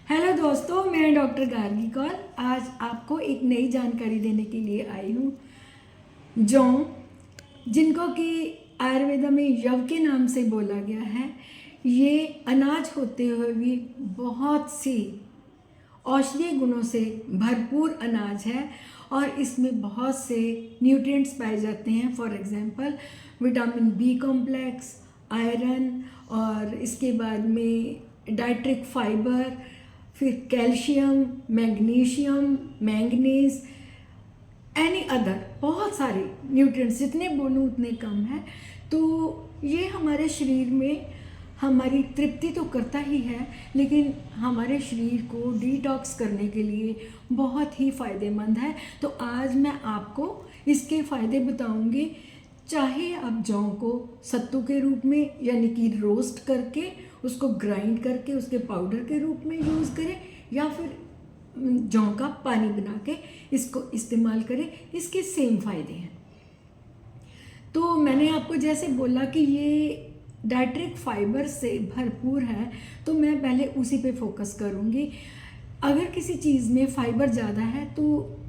Hello दोस्तों, मैं doctor Gargi Kaur आज आपको एक नई जानकारी देने के लिए आई हूँ। जौ, जिनको कि आयुर्वेदा में यव के नाम से बोला गया है, ये अनाज होते हुए भी बहुत सी औषधीय गुणों से भरपूर अनाज है और इसमें बहुत से न्यूट्रिएंट्स पाए जाते हैं। For example vitamin b complex, iron और इसके बाद में डाइट्रिक फाइबर, फिर calcium, magnesium, manganese, any other बहुत सारे न्यूट्रिएंट्स, जितने बोलूँ उतने कम है। तो ये हमारे शरीर में हमारी तृप्ति तो करता ही है, लेकिन हमारे शरीर को डिटॉक्स करने के लिए बहुत ही फ़ायदेमंद है। तो आज मैं आपको इसके फ़ायदे बताऊंगी। चाहे आप जौ को सत्तू के रूप में यानी कि रोस्ट करके उसको ग्राइंड करके उसके पाउडर के रूप में यूज़ करें, या फिर जौ का पानी बना के इसको इस्तेमाल करें, इसके सेम फ़ायदे हैं। तो मैंने आपको जैसे बोला कि ये डाइट्रिक फाइबर से भरपूर है, तो मैं पहले उसी पे फोकस करूँगी। अगर किसी चीज़ में फाइबर ज़्यादा है तो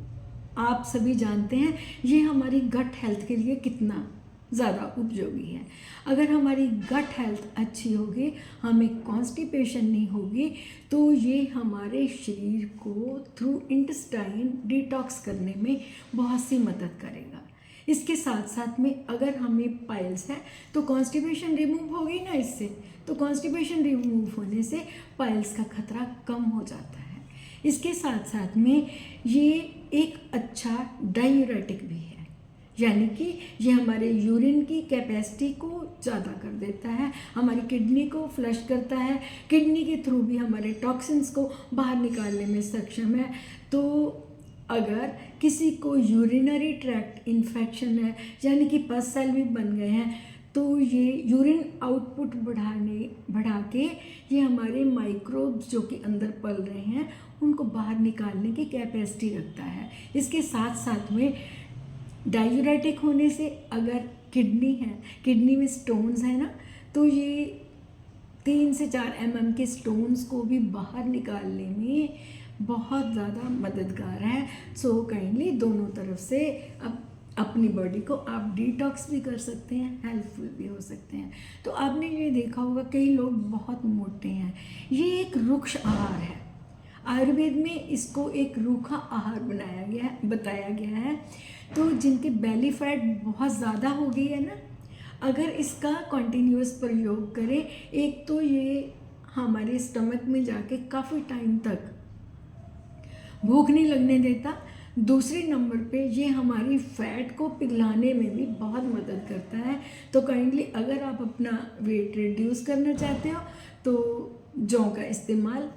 आप सभी जानते हैं ये हमारी गट हेल्थ के लिए कितना ज़्यादा उपयोगी है। अगर हमारी गट हेल्थ अच्छी होगी, हमें कॉन्स्टिपेशन नहीं होगी, तो ये हमारे शरीर को थ्रू इंटेस्टाइन डिटॉक्स करने में बहुत सी मदद करेगा। इसके साथ साथ में अगर हमें पाइल्स है तो कॉन्स्टिपेशन रिमूव होगी ना इससे, तो कॉन्स्टिपेशन रिमूव होने से पाइल्स का खतरा कम हो जाता है। इसके साथ साथ में ये एक अच्छा डायूरेटिक भी है, यानी कि ये हमारे यूरिन की कैपेसिटी को ज़्यादा कर देता है, हमारी किडनी को फ्लश करता है, किडनी के थ्रू भी हमारे टॉक्सिन्स को बाहर निकालने में सक्षम है। तो अगर किसी को यूरिनरी ट्रैक्ट इन्फेक्शन है, यानी कि पस सेल भी बन गए हैं, तो ये यूरिन आउटपुट बढ़ा के ये हमारे माइक्रोब्स जो कि अंदर पल रहे हैं उनको बाहर निकालने की कैपेसिटी रखता है। इसके साथ साथ में डायूरेटिक होने से अगर किडनी है, किडनी में स्टोन्स है ना, तो ये 3 से 4 mm के स्टोन्स को भी बाहर निकालने में बहुत ज़्यादा मददगार है। सो काइंडली दोनों तरफ से अब अपनी बॉडी को आप डिटॉक्स भी कर सकते हैं, हेल्पफुल भी हो सकते हैं। तो आपने ये देखा होगा कई लोग बहुत मोटे हैं, ये एक रुक्ष आहार है। आयुर्वेद में इसको एक रूखा आहार बताया गया है। तो जिनके बेली फैट बहुत ज़्यादा हो गई है ना, अगर इसका कंटिन्यूअस प्रयोग करें, एक तो ये हमारे स्टमक में जाके काफ़ी टाइम तक भूख नहीं लगने देता, दूसरे नंबर पे ये हमारी फैट को पिघलाने में भी बहुत मदद करता है। तो काइंडली अगर आप अपना वेट रिड्यूस करना चाहते हो तो जौ का इस्तेमाल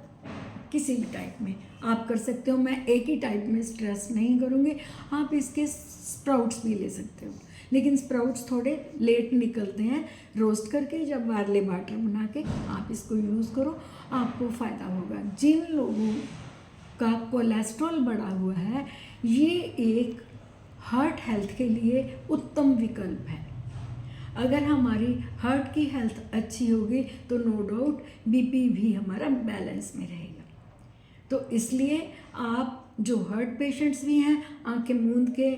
किसी भी टाइप में आप कर सकते हो। मैं एक ही टाइप में स्ट्रेस नहीं करूँगी, आप इसके स्प्राउट्स भी ले सकते हो, लेकिन स्प्राउट्स थोड़े लेट निकलते हैं। रोस्ट करके जब बार्ले वाटर बना के आप इसको यूज़ करो, आपको फ़ायदा होगा। जिन लोगों का कोलेस्ट्रॉल बढ़ा हुआ है, ये एक हार्ट हेल्थ के लिए उत्तम विकल्प है। अगर हमारी हार्ट की हेल्थ अच्छी होगी तो नो डाउट बीपी भी हमारा बैलेंस में रहेगा। तो इसलिए आप जो हार्ट पेशेंट्स भी हैं, आंखें मूंद के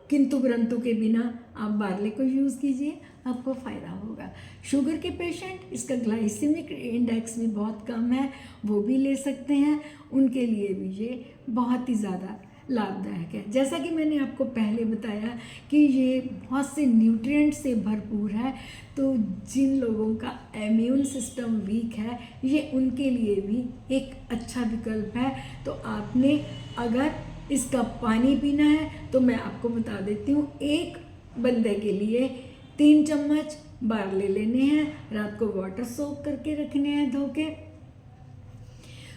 किंतु परंतु के बिना आप बार्ले को यूज़ कीजिए, आपको फ़ायदा होगा। शुगर के पेशेंट, इसका ग्लाइसेमिक इंडेक्स भी बहुत कम है, वो भी ले सकते हैं, उनके लिए भी ये बहुत ही ज़्यादा लाभदायक है। जैसा कि मैंने आपको पहले बताया कि ये बहुत से न्यूट्रिएंट से भरपूर है, तो जिन लोगों का इम्यून सिस्टम वीक है, ये उनके लिए भी एक अच्छा विकल्प है। तो आपने अगर इसका पानी पीना है तो मैं आपको बता देती हूँ, एक बंदे के लिए 3 चम्मच बार्ले लेने हैं, रात को वाटर सोक करके रखने हैं धो के,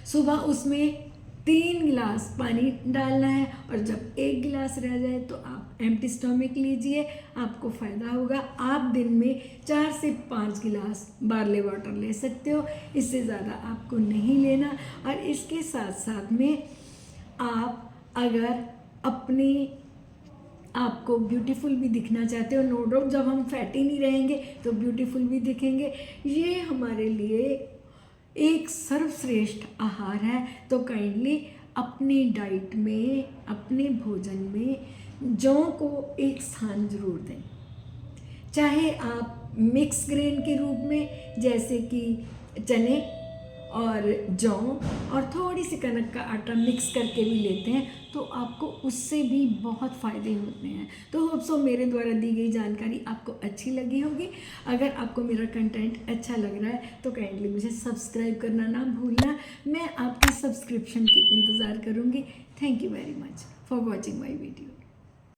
सुबह उसमें 3 गिलास पानी डालना है, और जब 1 गिलास रह जाए तो आप एम्प्टी स्टमक लीजिए, आपको फ़ायदा होगा। आप दिन में 4 से 5 गिलास बार्ले वाटर ले सकते हो, इससे ज़्यादा आपको नहीं लेना। और इसके साथ साथ में आप अगर अपने आपको ब्यूटीफुल भी दिखना चाहते हो, नो डाउट जब हम फैटी नहीं रहेंगे तो ब्यूटीफुल भी दिखेंगे, ये हमारे लिए एक सर्वश्रेष्ठ आहार है। तो काइंडली अपनी डाइट में, अपने भोजन में जौ को एक स्थान जरूर दें। चाहे आप मिक्स ग्रेन के रूप में जैसे कि चने और जौ और थोड़ी सी कनक का आटा मिक्स करके भी लेते हैं तो आपको उससे भी बहुत फ़ायदे होते हैं। तो होप सो मेरे द्वारा दी गई जानकारी आपको अच्छी लगी होगी। अगर आपको मेरा कंटेंट अच्छा लग रहा है तो काइंडली मुझे सब्सक्राइब करना ना भूलना। मैं आपके सब्सक्रिप्शन की इंतज़ार करूँगी। Thank you very much for watching my video.